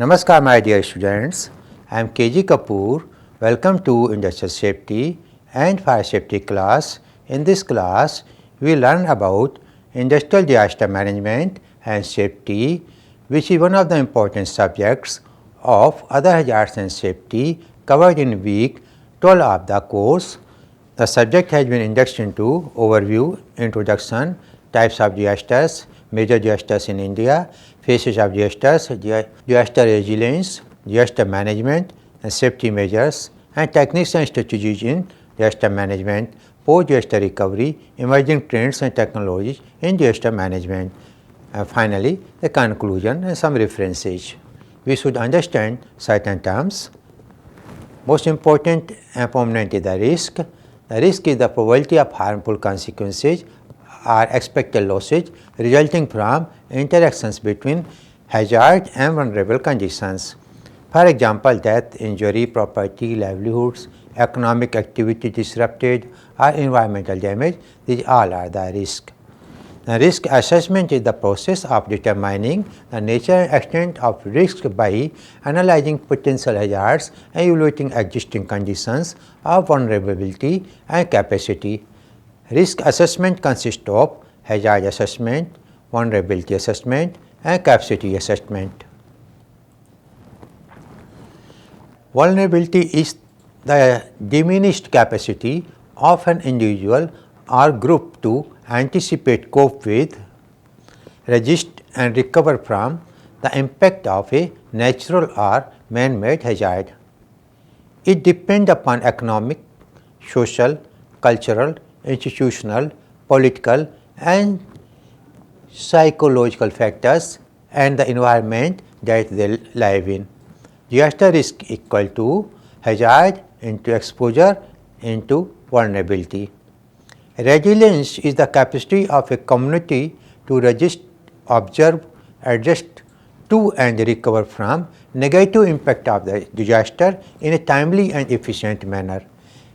Namaskar my dear students, I am KG Kapoor. Welcome to Industrial Safety and Fire Safety class. In this class, we learn about industrial disaster management and safety, which is one of the important subjects of other hazards and safety covered in week 12 of the course. The subject has been Introduction to Overview, Introduction, Types of Disasters, Major disasters in India, Phases of disasters, disaster resilience, disaster management and safety measures, and techniques and strategies in disaster management, post-disaster recovery, emerging trends and technologies in disaster management. And finally, the conclusion and some references. We should understand certain terms. Most important and prominent is the risk. The risk is the probability of harmful consequences or expected losses resulting from interactions between hazard and vulnerable conditions. For example, death, injury, property, livelihoods, economic activity disrupted or environmental damage, these all are the risk. The risk assessment is the process of determining the nature and extent of risk by analyzing potential hazards and evaluating existing conditions of vulnerability and capacity. Risk assessment consists of hazard assessment, vulnerability assessment and capacity assessment. Vulnerability is the diminished capacity of an individual or group to anticipate, cope with, resist and recover from the impact of a natural or man-made hazard. It depends upon economic, social, cultural, institutional, political and psychological factors and the environment that they live in. Disaster risk equal to hazard into exposure into vulnerability. Resilience is the capacity of a community to resist, observe, adjust to and recover from negative impact of the disaster in a timely and efficient manner.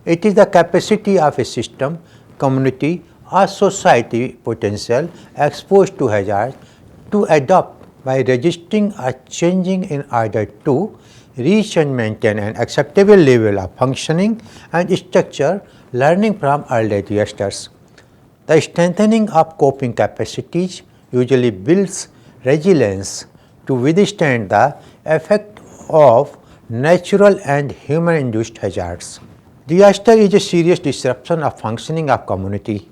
It is the capacity of a system, community or society potential exposed to hazards to adapt by resisting or changing in order to reach and maintain an acceptable level of functioning and structure, learning from early disasters. The strengthening of coping capacities usually builds resilience to withstand the effect of natural and human-induced hazards. Disaster is a serious disruption of functioning of community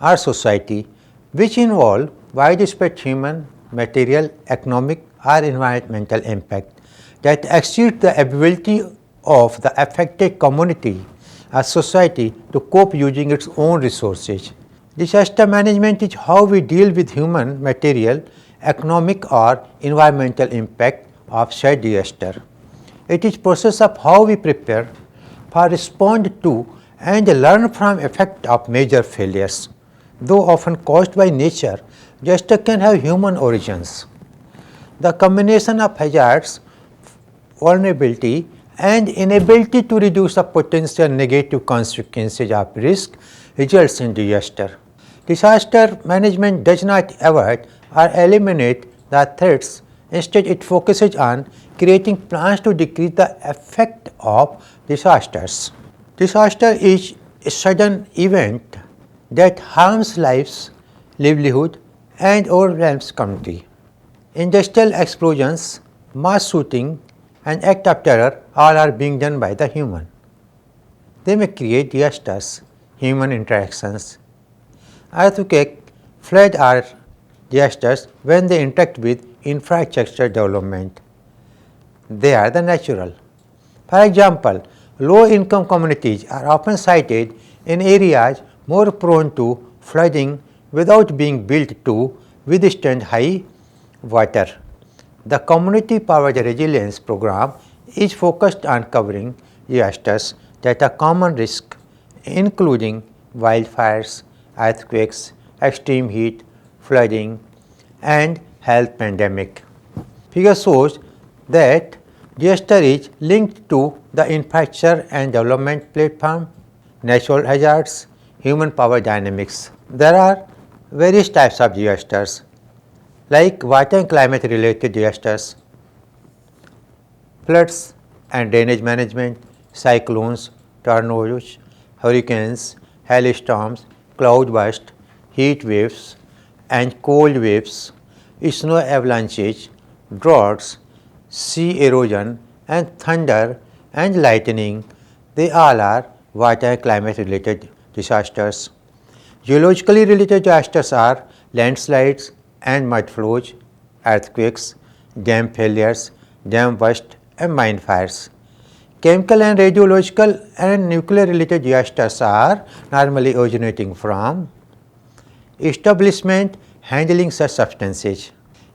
or society which involve widespread human, material, economic or environmental impact that exceeds the ability of the affected community or society to cope using its own resources. Disaster management is how we deal with human, material, economic or environmental impact of said disaster. It is process of how we prepare for, respond to and learn from effect of major failures. Though often caused by nature, disaster can have human origins. The combination of hazards, vulnerability and inability to reduce the potential negative consequences of risk results in disaster. Disaster management does not avoid or eliminate the threats. Instead, it focuses on creating plans to decrease the effect of disasters. Disaster is a sudden event that harms lives, livelihood and overwhelms community. Industrial explosions, mass shooting and act of terror all are being done by the human. They may create disasters, human interactions. Earthquake, flood are disasters when they interact with infrastructure development. They are the natural. For example, low-income communities are often cited in areas more prone to flooding without being built to withstand high water. The Community Powered Resilience Program is focused on covering disasters that are common risk, including wildfires, earthquakes, extreme heat, flooding, and health pandemic. Figure shows that disaster is linked to the infrastructure and development platform, natural hazards, human power dynamics. There are various types of disasters like water and climate related disasters, floods and drainage management, cyclones, tornadoes, hurricanes, hailstorms, cloudburst, heat waves and cold waves, snow avalanches, droughts, sea erosion and thunder and lightning, they all are water and climate related disasters. Geologically related disasters are landslides and mud flows, earthquakes, dam failures, dam burst and mine fires. Chemical and radiological and nuclear related disasters are normally originating from establishment handling such substances.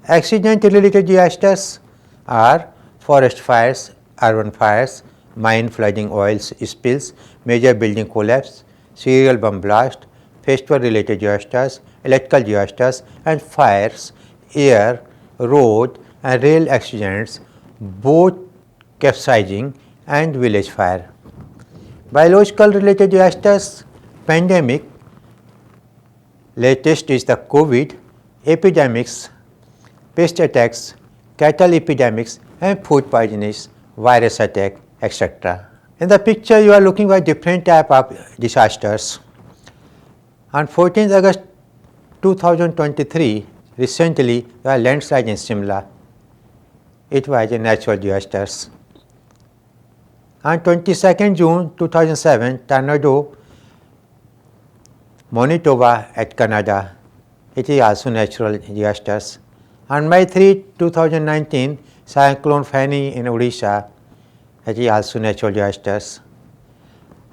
Accident related disasters are forest fires, urban fires, mine flooding, oil spills, major building collapse, serial bomb blast, festival related disasters, electrical disasters and fires, air, road and rail accidents, boat capsizing and village fire. Biological related disasters, pandemic, latest is the COVID, epidemics, pest attacks, cattle epidemics and food poisonings, virus attack, etc. In the picture you are looking at different type of disasters. On 14th August 2023, recently there was landslide in Shimla. It was a natural disaster. On 22nd June 2007, tornado Manitoba at Canada. It is also natural disasters. On May 3, 2019, Cyclone Fani in Odisha. It is also natural disasters.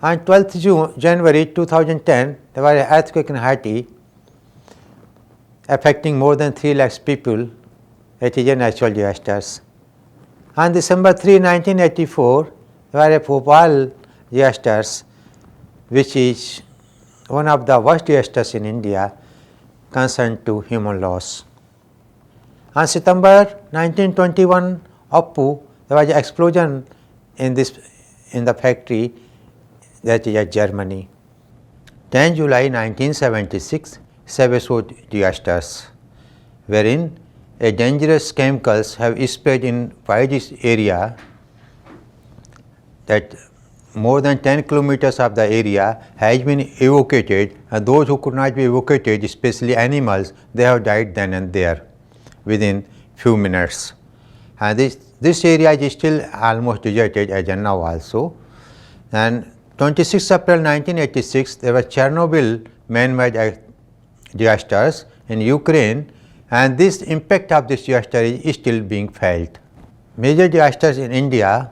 On 12th January 2010, there was an earthquake in Haiti affecting more than 3 lakhs people. It is a natural disaster. On December 3, 1984, there was a Bhopal disaster, which is one of the worst disasters in India concerned to human loss. On September 1921, Appu, there was an explosion in the factory that is at Germany. 10 July 1976, Savasot disasters, wherein a dangerous chemicals have spread in wide area that more than 10 kilometers of the area has been evacuated, and those who could not be evacuated, especially animals, they have died then and there within few minutes. And this area is still almost deserted as of now also. And 26 April 1986, there was Chernobyl man-made disasters in Ukraine, and this impact of this disaster is still being felt. Major disasters in India,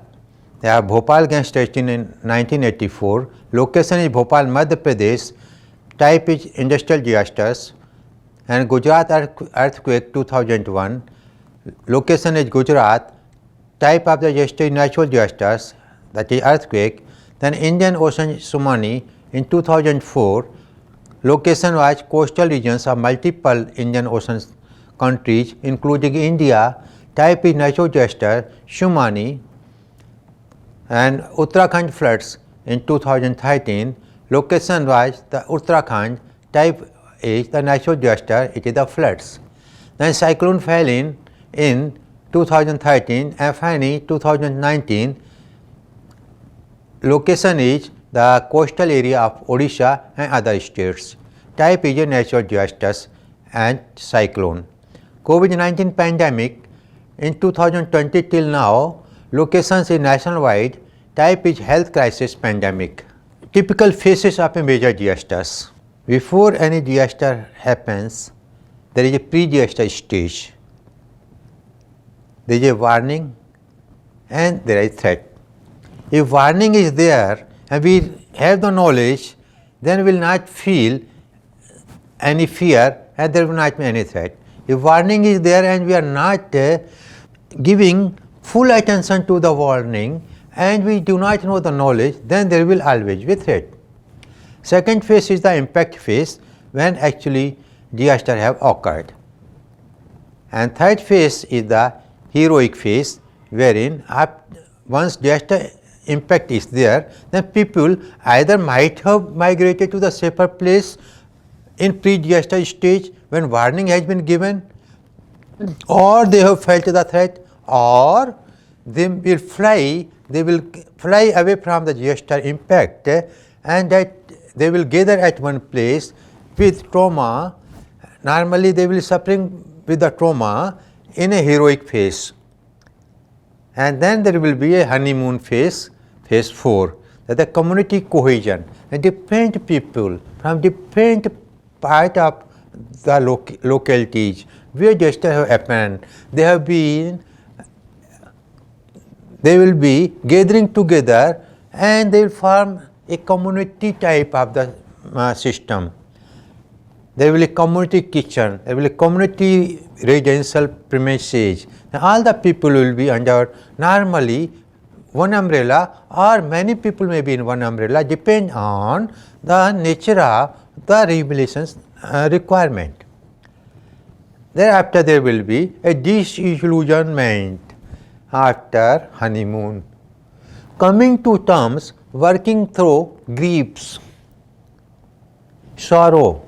they have Bhopal gas station in 1984, location is Bhopal, Madhya Pradesh, type is industrial disasters, and Gujarat earthquake 2001, location is Gujarat, type of the disaster is natural disasters, that is earthquake. Then Indian Ocean tsunami in 2004, location was coastal regions of multiple Indian Ocean countries including India, type is natural disaster, tsunami. And Uttarakhand floods in 2013, location was the Uttarakhand, type is the natural disaster, it is the floods. Then cyclone Fani in 2013 and Fani 2019, location is the coastal area of Odisha and other states. Type is a natural disasters and cyclone. COVID-19 pandemic in 2020 till now, locations is nationwide, type is health crisis pandemic. Typical phases of a major disasters. Before any disaster happens, there is a pre-disaster stage. There is a warning and there is threat. If warning is there and we have the knowledge, then we will not feel any fear and there will not be any threat. If warning is there and we are not giving full attention to the warning and we do not know the knowledge, then there will always be threat. Second phase is the impact phase, when actually disaster have occurred. And third phase is the heroic phase, wherein once disaster impact is there, then people either might have migrated to the safer place in pre-disaster stage when warning has been given, or they have felt the threat, or they will fly away from the disaster impact, and that they will gather at one place with trauma. Normally they will suffering with the trauma in a heroic phase, and then there will be a honeymoon phase, phase 4, that the community cohesion, and different people from different part of the localities where disaster have happened, they will be gathering together and they will form a community type of the system. There will be a community kitchen, there will be a community residential premises. And all the people will be under normally one umbrella, or many people may be in one umbrella, depend on the nature of the regulations requirement. Thereafter there will be a disillusionment after honeymoon, coming to terms, working through griefs, sorrow,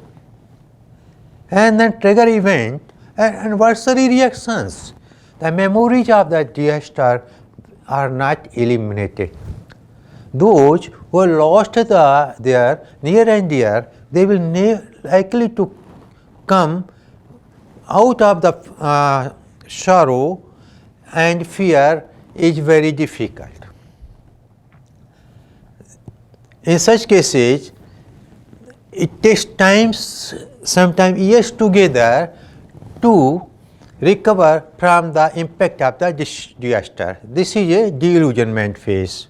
and then trigger event and anniversary reactions. The memories of the disaster are not eliminated. Those who lost their near and dear, they will likely to come out of the sorrow and fear is very difficult. In such cases, it takes times, sometimes years together to recover from the impact of the disaster. This is a disillusionment phase.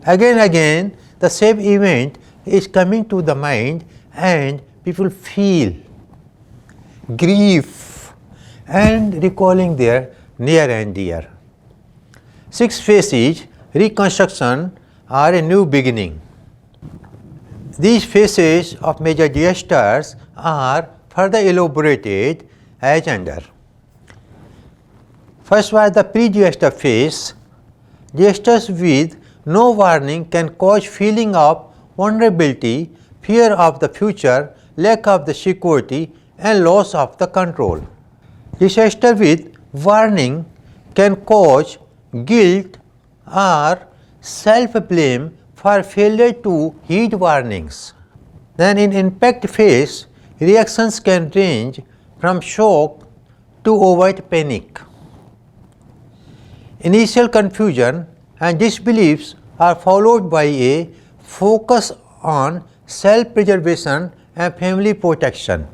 Again, the same event is coming to the mind and people feel grief and recalling their near and dear. 6th phase is reconstruction or a new beginning. These phases of major disasters are further elaborated as under. First was the pre-disaster phase. Disasters with no warning can cause feeling of vulnerability, fear of the future, lack of the security, and loss of the control. Disaster with warning can cause guilt or self-blame for failure to heed warnings. Then in impact phase, reactions can range from shock to overt panic. Initial confusion and disbeliefs are followed by a focus on self-preservation and family protection.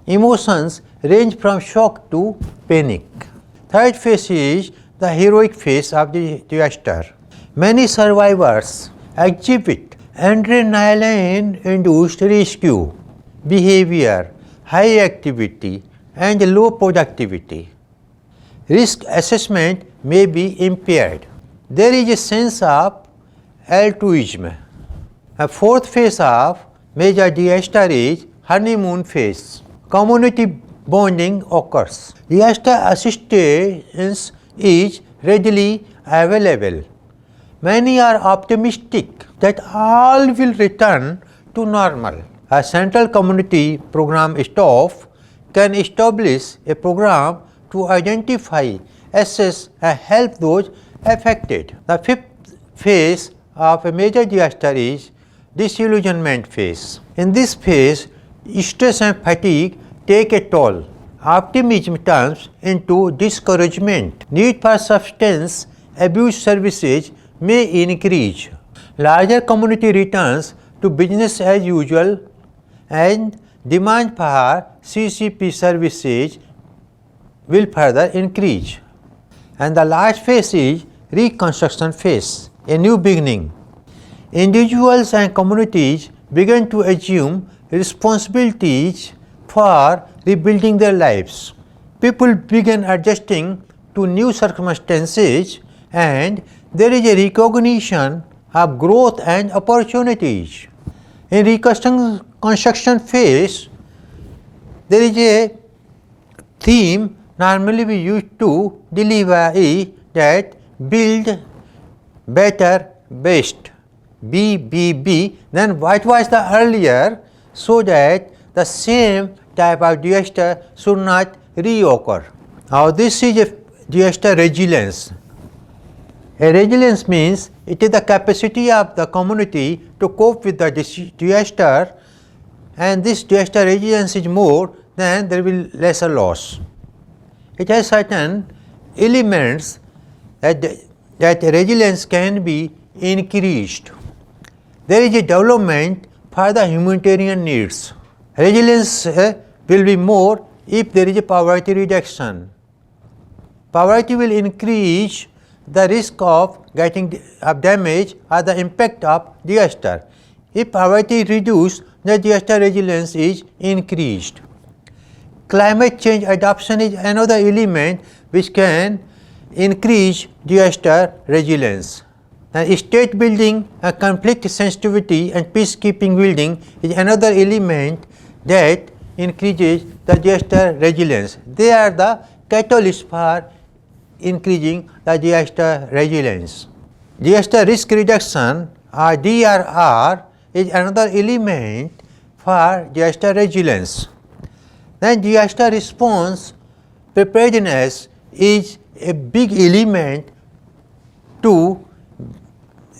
Emotions range from shock to panic. Third phase is the heroic phase of the disaster. Many survivors exhibit adrenaline-induced rescue behavior, high activity, and low productivity. Risk assessment may be impaired. There is a sense of altruism. A fourth phase of major disaster is honeymoon phase. Community bonding occurs. Disaster assistance is readily available. Many are optimistic that all will return to normal. A central community program staff can establish a program to identify, assess, and help those affected. The fifth phase of a major disaster is disillusionment phase. In this phase, stress and fatigue take a toll. Optimism turns into discouragement. Need for substance abuse services may increase. Larger community returns to business as usual, and demand for CCP services will further increase. And the last phase is reconstruction phase, a new beginning. Individuals and communities begin to assume responsibilities for rebuilding their lives. People begin adjusting to new circumstances, and there is a recognition of growth and opportunities. In reconstruction phase, there is a theme normally we used to deliver is that build better best, BBB, than what was the earlier, so that the same type of disaster should not reoccur. Now this is disaster resilience. A resilience means it is the capacity of the community to cope with the disaster, and this disaster resilience is more, then there will be lesser loss. It has certain elements that resilience can be increased. There is a development for the humanitarian needs. Resilience will be more if there is a poverty reduction. Poverty will increase the risk of getting damage or the impact of disaster. If poverty is reduced, the disaster resilience is increased. Climate change adoption is another element which can increase disaster resilience. And state building, conflict sensitivity and peacekeeping building is another element that increases the disaster resilience. They are the catalysts for increasing the disaster resilience. Disaster risk reduction or DRR is another element for disaster resilience. Then disaster response preparedness is a big element to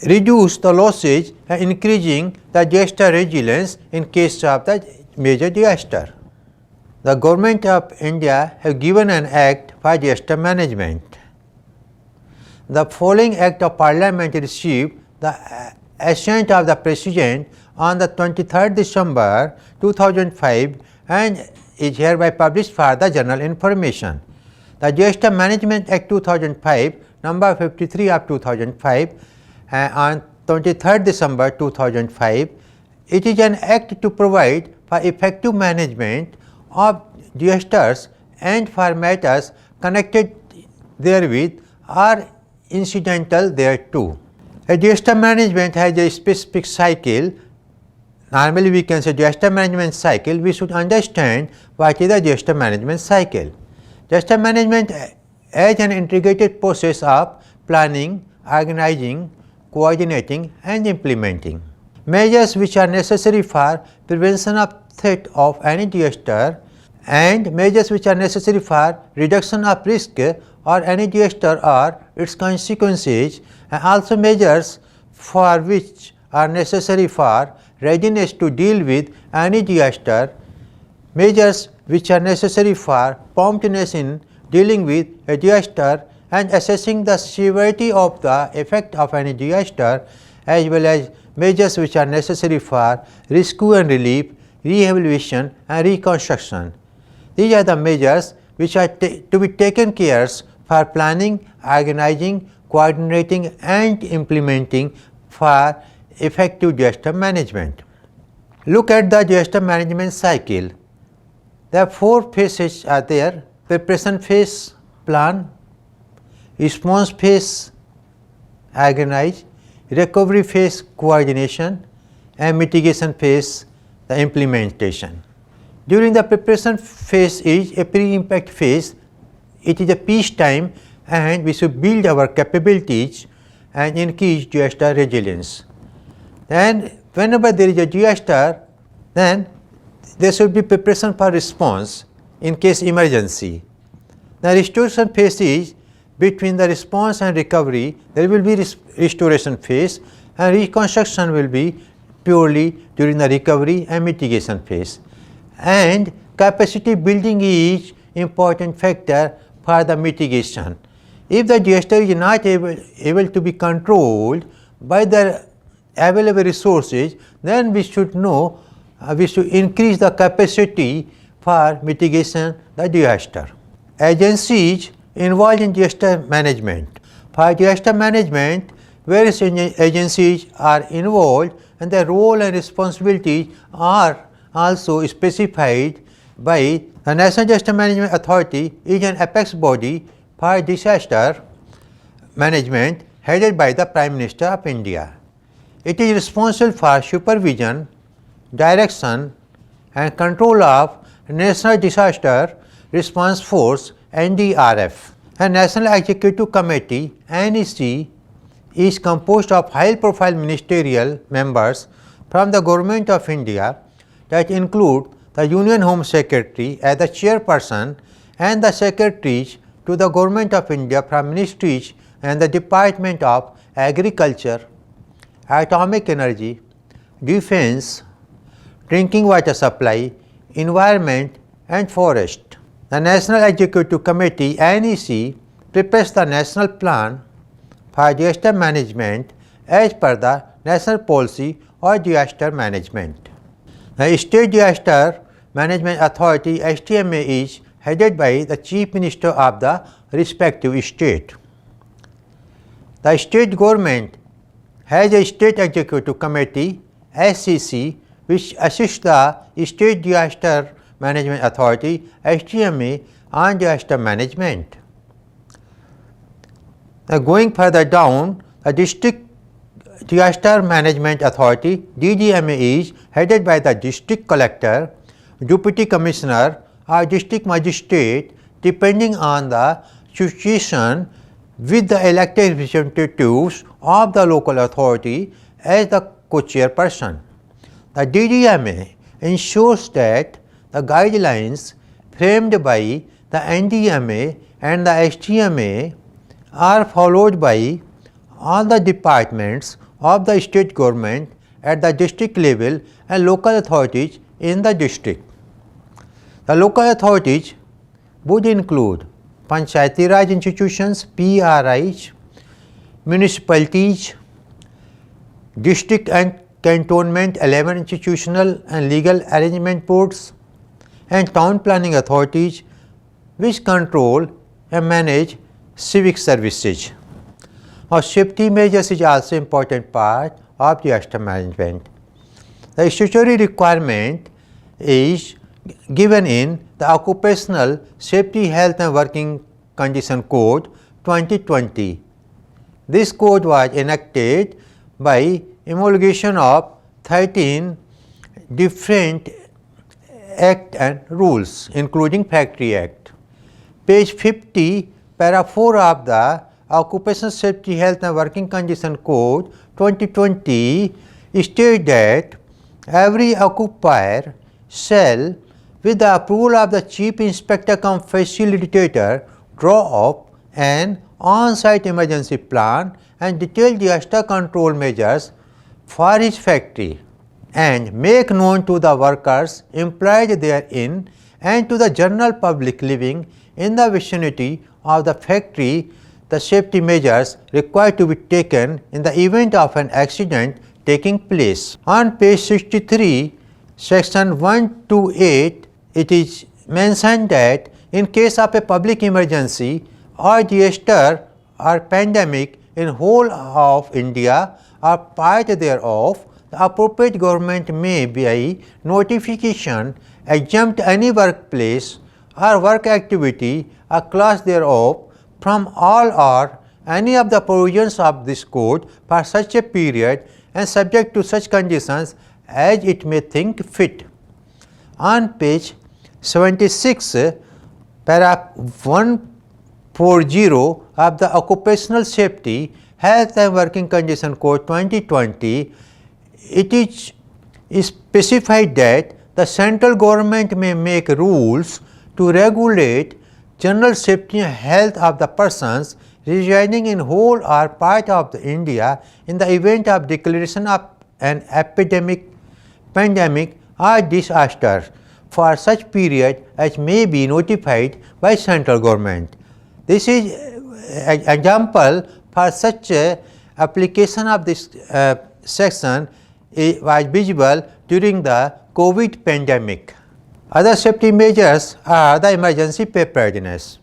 reduce the losses and increasing the disaster resilience in case of the major disaster. The Government of India have given an act for disaster management. The following act of Parliament received the assent of the President on the 23rd December 2005 and is hereby published for the general information. The Disaster Management Act 2005, number 53 of 2005, on 23rd December 2005, it is an act to provide for effective management of disasters and for matters connected therewith or incidental thereto. A disaster management has a specific cycle. Normally we can say disaster management cycle. We should understand what is the disaster management cycle. Disaster management as an integrated process of planning, organizing, coordinating and implementing measures which are necessary for prevention of threat of any disaster and measures which are necessary for reduction of risk or any disaster or its consequences, and also measures for which are necessary for readiness to deal with any disaster, measures which are necessary for promptness in dealing with a disaster and assessing the severity of the effect of any disaster, as well as measures which are necessary for rescue and relief, rehabilitation and reconstruction. These are the measures which are to be taken care for planning, organizing, coordinating and implementing for effective disaster management. Look at the disaster management cycle. There are 4 phases are there: preparation phase, plan; response phase, organize; recovery phase, coordination; and mitigation phase, the implementation. During the preparation phase is a pre-impact phase. It is a peace time and we should build our capabilities and increase disaster resilience. Then whenever there is a disaster, then there should be preparation for response in case emergency. The restoration phase is between the response and recovery. There will be restoration phase, and reconstruction will be purely during the recovery and mitigation phase. And capacity building is important factor for the mitigation. If the disaster is not able to be controlled by the available resources, then we should know we should increase the capacity for mitigation the disaster. Agencies involved in disaster management. For disaster management, various agencies are involved and their role and responsibilities are also specified by the National Disaster Management Authority. Is an apex body for disaster management headed by the Prime Minister of India. It is responsible for supervision, direction and control of National Disaster Response Force NDRF. A National Executive Committee NEC is composed of high-profile ministerial members from the Government of India that include the Union Home Secretary as the chairperson and the secretaries to the Government of India from ministries and the Department of Agriculture, Atomic Energy, Defence, Drinking Water Supply, Environment and Forest. The National Executive Committee NEC prepares the National Plan for Disaster Management as per the National Policy or Disaster Management. The State Disaster Management Authority SDMA is headed by the Chief Minister of the respective state. The state government has a State Executive Committee SCC which assists the State Disaster Management Authority SDMA on disaster management. Going further down, the District Disaster Management Authority DDMA is headed by the District Collector, Deputy Commissioner or District Magistrate depending on the situation, with the elected representatives of the local authority as the co-chairperson. The DDMA ensures that the guidelines framed by the NDMA and the SDMA are followed by all the departments of the state government at the district level and local authorities in the district. The local authorities would include Panchayati Raj institutions, PRIs, municipalities, district and cantonment 11 institutional and legal arrangement boards, and town planning authorities which control and manage civic services. Now, safety measures is also important part of disaster management. The statutory requirement is given in the Occupational Safety, Health and Working Condition Code 2020. This code was enacted by amalgamation of 13 different acts and rules, including Factory Act. Page 50, para 4 of the Occupational Safety, Health and Working Condition Code 2020 states that every occupier shall, with the approval of the Chief Inspector cum Facilitator, draw up an on-site emergency plan and detailed disaster control measures for his factory and make known to the workers employed therein and to the general public living in the vicinity of the factory the safety measures required to be taken in the event of an accident taking place. On page 63, section 128, it is mentioned that in case of a public emergency or disaster or pandemic in whole of India or part thereof, the appropriate government may by notification exempt any workplace or work activity or class thereof from all or any of the provisions of this code for such a period and subject to such conditions as it may think fit. On page 76, paragraph 140 of the Occupational Safety, Health and Working Condition Code 2020, it is specified that the central government may make rules to regulate general safety and health of the persons residing in whole or part of India in the event of declaration of an epidemic, pandemic or disaster for such period as may be notified by central government. This is an example for such application of this section was visible during the COVID pandemic. Other safety measures are the emergency preparedness.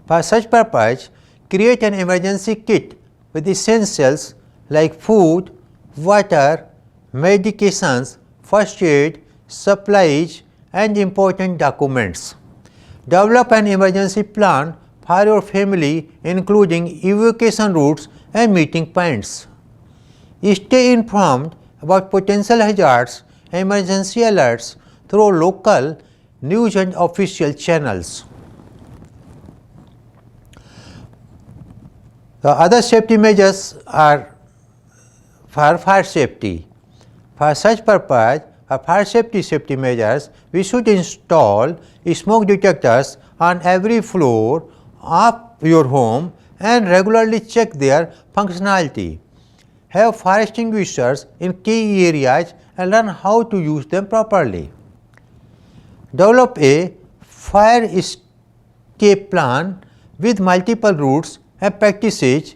For such purpose, create an emergency kit with essentials like food, water, medications, first aid, supplies and important documents. Develop an emergency plan for your family including evacuation routes and meeting points. Stay informed about potential hazards and emergency alerts through local news and official channels. The other safety measures are for fire safety. For such purpose, for fire safety measures, we should install smoke detectors on every floor of your home and regularly check their functionality. Have fire extinguishers in key areas and learn how to use them properly. Develop a fire escape plan with multiple routes and practice it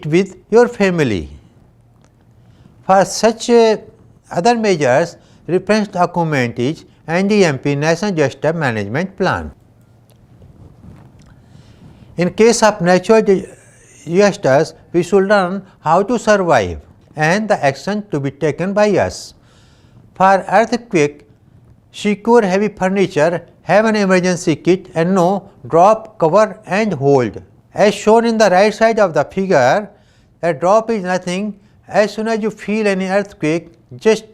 with your family. For such other measures, reference document is NDMP National Disaster Management Plan. In case of natural disasters, we should learn how to survive and the action to be taken by us. For earthquake, secure heavy furniture, have an emergency kit and know drop, cover and hold. As shown in the right side of the figure, a drop is nothing. As soon as you feel any earthquake, just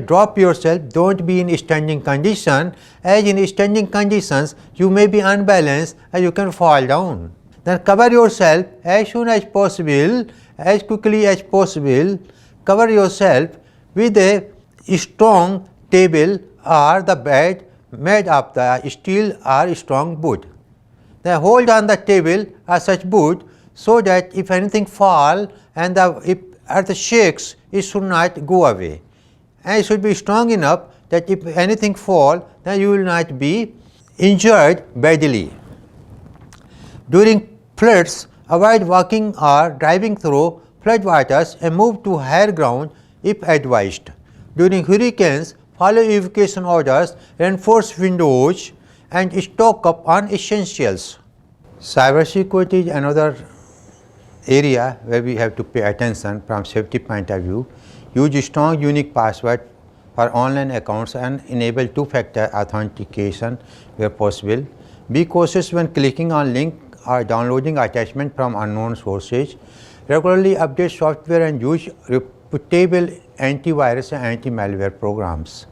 drop yourself, don't be in standing condition, as in standing conditions you may be unbalanced and you can fall down. Then cover yourself as soon as possible, as quickly as possible, cover yourself with a strong table or the bed made of the steel or strong wood. Then hold on the table or such wood so that if anything fall and if earth shakes, it should not go away. And it should be strong enough that if anything fall, then you will not be injured badly. During floods, avoid walking or driving through flood waters and move to higher ground if advised. During hurricanes, follow evacuation orders, reinforce windows and stock up on essentials. Cybersecurity is another area where we have to pay attention from safety point of view. Use strong unique password for online accounts and enable two-factor authentication where possible. Be cautious when clicking on link or downloading attachment from unknown sources. Regularly update software and use reputable antivirus and anti-malware programs.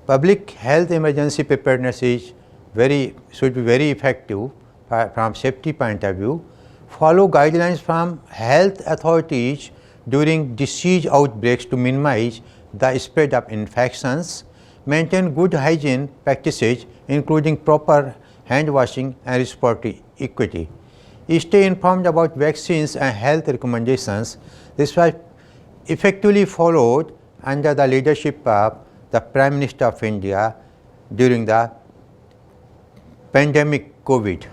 Public health emergency preparedness should be very effective from safety point of view. Follow guidelines from health authorities during disease outbreaks to minimize the spread of infections. Maintain good hygiene practices including proper hand washing and respiratory equity. Stay informed about vaccines and health recommendations. This was effectively followed under the leadership of the Prime Minister of India during the pandemic COVID.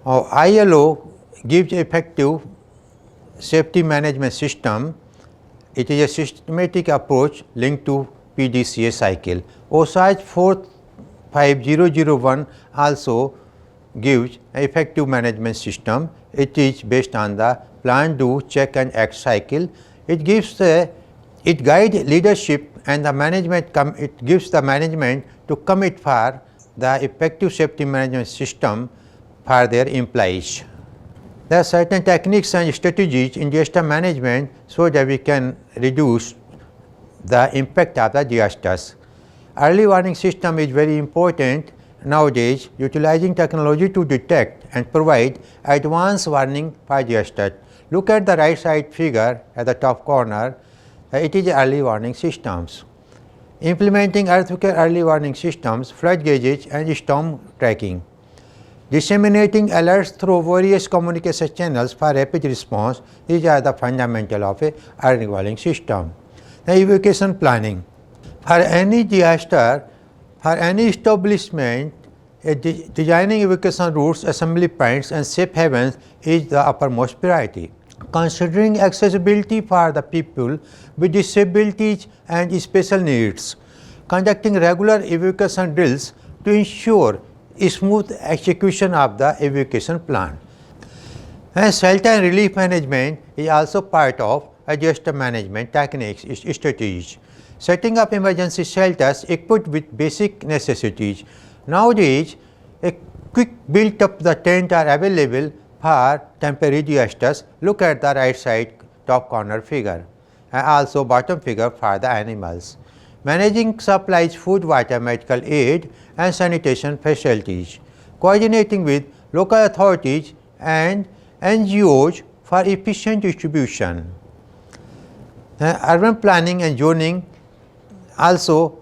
ILO gives effective safety management system. It is a systematic approach linked to PDCA cycle. OSHA 45001 also gives an effective management system. It is based on the plan, do, check and act cycle. It guides leadership and the management. It gives the management to commit for the effective safety management system for their employees. There are certain techniques and strategies in disaster management so that we can reduce the impact of the disasters. Early warning system is very important nowadays, utilizing technology to detect and provide advance warning for disaster. Look at the right side figure at the top corner. It is early warning systems. Implementing earthquake early warning systems, flood gauges and storm tracking. Disseminating alerts through various communication channels for rapid response. These are the fundamental of a early warning system. The evacuation planning. For any disaster, for any establishment, designing evacuation routes, assembly points and safe havens is the uppermost priority. Considering accessibility for the people with disabilities and special needs. Conducting regular evacuation drills to ensure smooth execution of the evacuation plan. And shelter and relief management is also part of disaster management techniques strategies. Setting up emergency shelters equipped with basic necessities. Nowadays, a quick built up the tent are available for temporary disasters. Look at the right side top corner figure and also bottom figure for the animals. Managing supplies, food, water, medical aid and sanitation facilities. Coordinating with local authorities and NGOs for efficient distribution. Urban planning and zoning also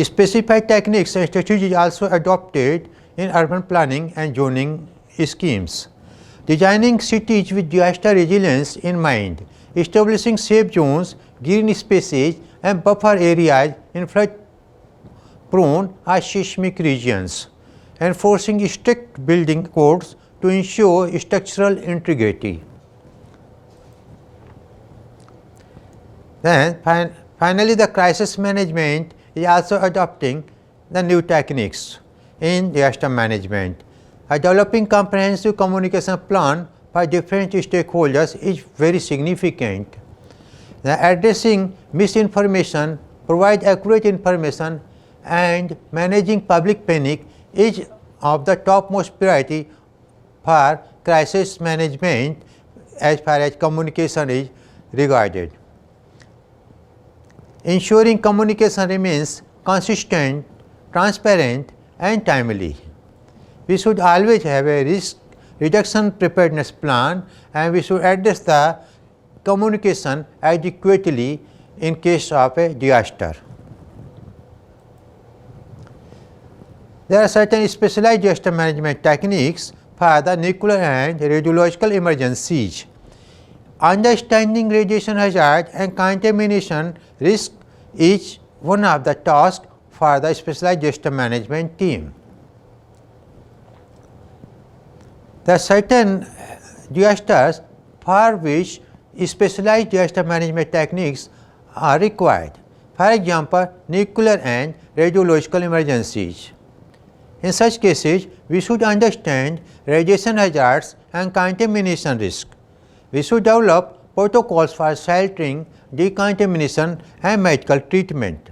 Specified techniques and strategies also adopted in urban planning and zoning schemes. Designing cities with disaster resilience in mind, establishing safe zones, green spaces and buffer areas in flood-prone or seismic regions, enforcing strict building codes to ensure structural integrity. Then finally, the crisis management is also adopting the new techniques in disaster management. Developing comprehensive communication plan for different stakeholders is very significant. Addressing misinformation, provide accurate information and managing public panic is of the topmost priority for crisis management as far as communication is regarded. Ensuring communication remains consistent, transparent and timely. We should always have a risk reduction preparedness plan and we should address the communication adequately in case of a disaster. There are certain specialized disaster management techniques for the nuclear and radiological emergencies. Understanding radiation hazard and contamination risk is one of the tasks for the specialized disaster management team. There are certain disasters for which specialized disaster management techniques are required. For example, nuclear and radiological emergencies. In such cases, we should understand radiation hazards and contamination risk. We should develop protocols for sheltering, decontamination and medical treatment.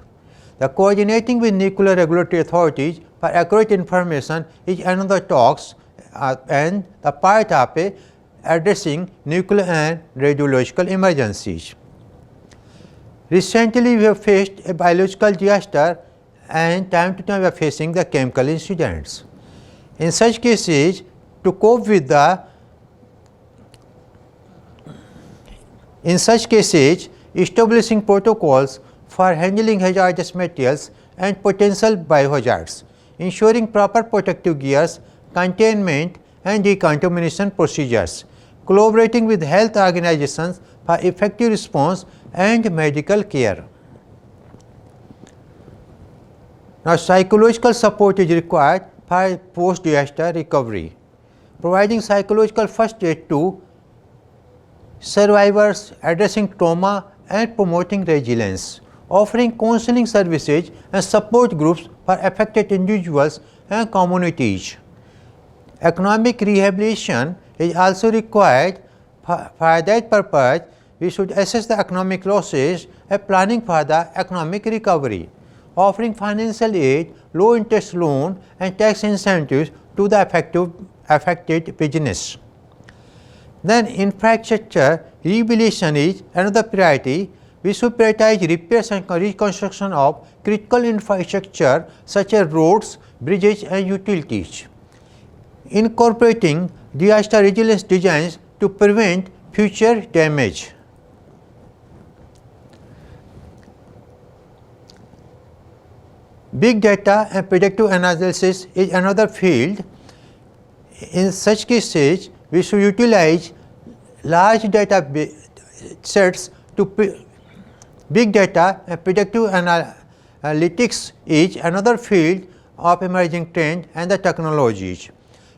The coordinating with nuclear regulatory authorities for accurate information is another task and the part of addressing nuclear and radiological emergencies. Recently, we have faced a biological disaster and time to time we are facing the chemical incidents. In such cases, to cope with establishing protocols for handling hazardous materials and potential biohazards, ensuring proper protective gears, containment and decontamination procedures, collaborating with health organizations for effective response and medical care. Now, psychological support is required for post-disaster recovery, providing psychological first aid to survivors, addressing trauma and promoting resilience, offering counseling services and support groups for affected individuals and communities. Economic rehabilitation is also required. For that purpose, we should assess the economic losses and planning for the economic recovery, offering financial aid, low interest loan and tax incentives to the affected business. Then infrastructure rehabilitation is another priority. We should prioritize repairs and reconstruction of critical infrastructure such as roads, bridges and utilities, incorporating disaster resilience designs to prevent future damage. Big data and predictive analysis is another field. In such cases, we should utilize large data sets to big data and predictive analytics is another field of emerging trend and the technologies.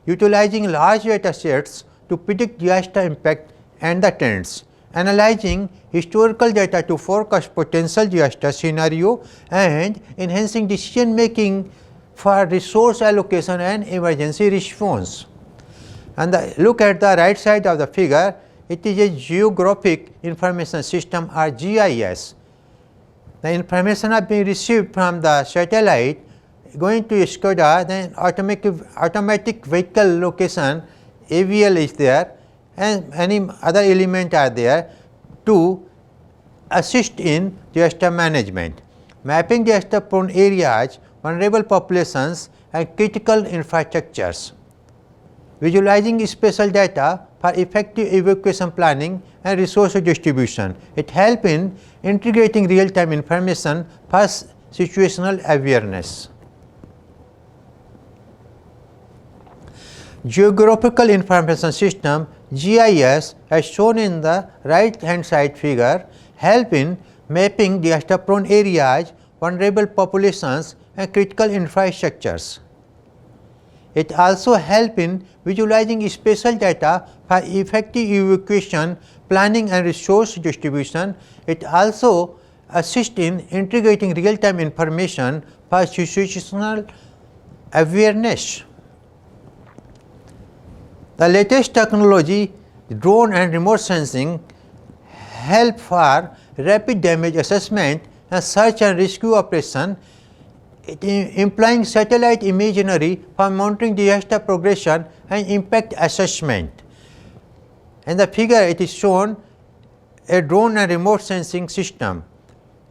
Utilizing large data sets to predict disaster impact and the trends, analyzing historical data to forecast potential disaster scenario and enhancing decision making for resource allocation and emergency response. And look at the right side of the figure, it is a geographic information system or GIS. The information are being received from the satellite going to SCADA, then automatic vehicle location AVL is there and any other element are there to assist in disaster management, mapping disaster prone areas, vulnerable populations and critical infrastructures, visualizing spatial data for effective evacuation planning and resource distribution. It helps in integrating real-time information for situational awareness. Geographical Information System GIS, as shown in the right hand side figure, help in mapping disaster prone areas, vulnerable populations and critical infrastructures. It also help in visualizing spatial data for effective evacuation, planning and resource distribution. It also assists in integrating real-time information for situational awareness. The latest technology, drone and remote sensing, help for rapid damage assessment and search and rescue operation, implying satellite imagery for monitoring disaster progression and impact assessment. In the figure, it is shown a drone and remote sensing system.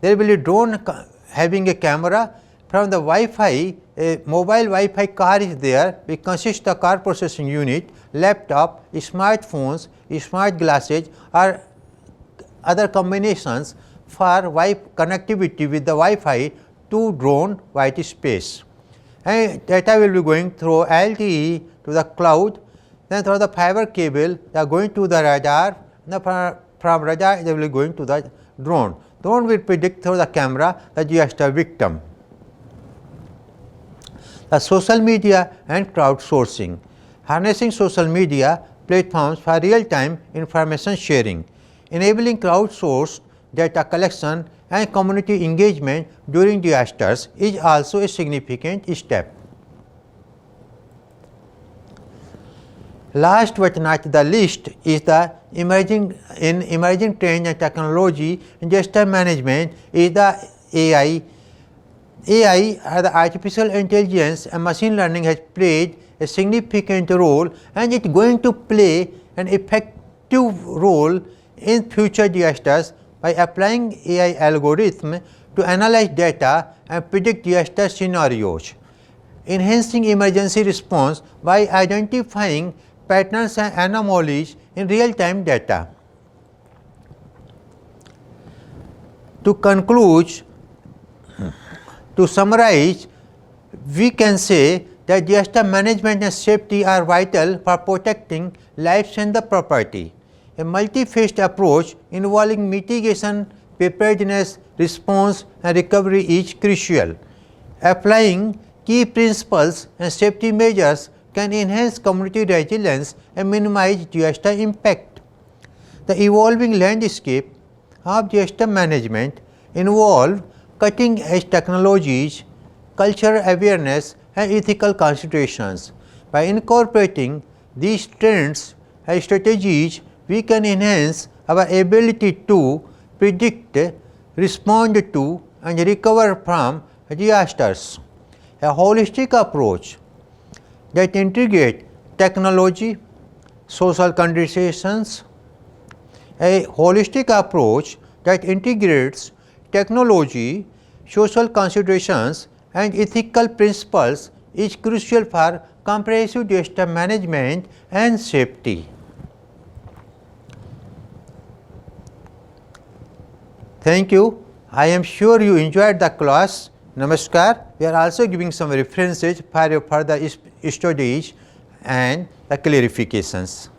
There will be a drone having a camera. From the Wi-Fi, a mobile Wi-Fi car is there, which consists of car processing unit, laptop, smartphones, smart glasses or other combinations for connectivity with the Wi-Fi to drone white space. And data will be going through LTE to the cloud, then through the fiber cable they are going to the radar, from radar they will be going to the drone. Drone will predict through the camera the disaster victim. The social media and crowdsourcing, harnessing social media platforms for real-time information sharing, enabling crowdsourced data collection and community engagement during disasters is also a significant step. Last but not the least is the emerging trend and technology in disaster management is the AI. AI, the artificial intelligence and machine learning, has played a significant role and it is going to play an effective role in future disasters by applying AI algorithm to analyze data and predict disaster scenarios, enhancing emergency response by identifying patterns and anomalies in real-time data. To conclude, to summarize, we can say that disaster management and safety are vital for protecting lives and the property. A multi-phased approach involving mitigation, preparedness, response and recovery is crucial. Applying key principles and safety measures can enhance community resilience and minimize disaster impact. The evolving landscape of disaster management involve cutting-edge technologies, cultural awareness and ethical considerations. By incorporating these trends and strategies, we can enhance our ability to predict, respond to and recover from disasters. A holistic approach that integrates technology, social considerations, a holistic approach that integrates technology, social considerations and ethical principles is crucial for comprehensive disaster management and safety. Thank you. I am sure you enjoyed the class. Namaskar. We are also giving some references for your further studies and the clarifications.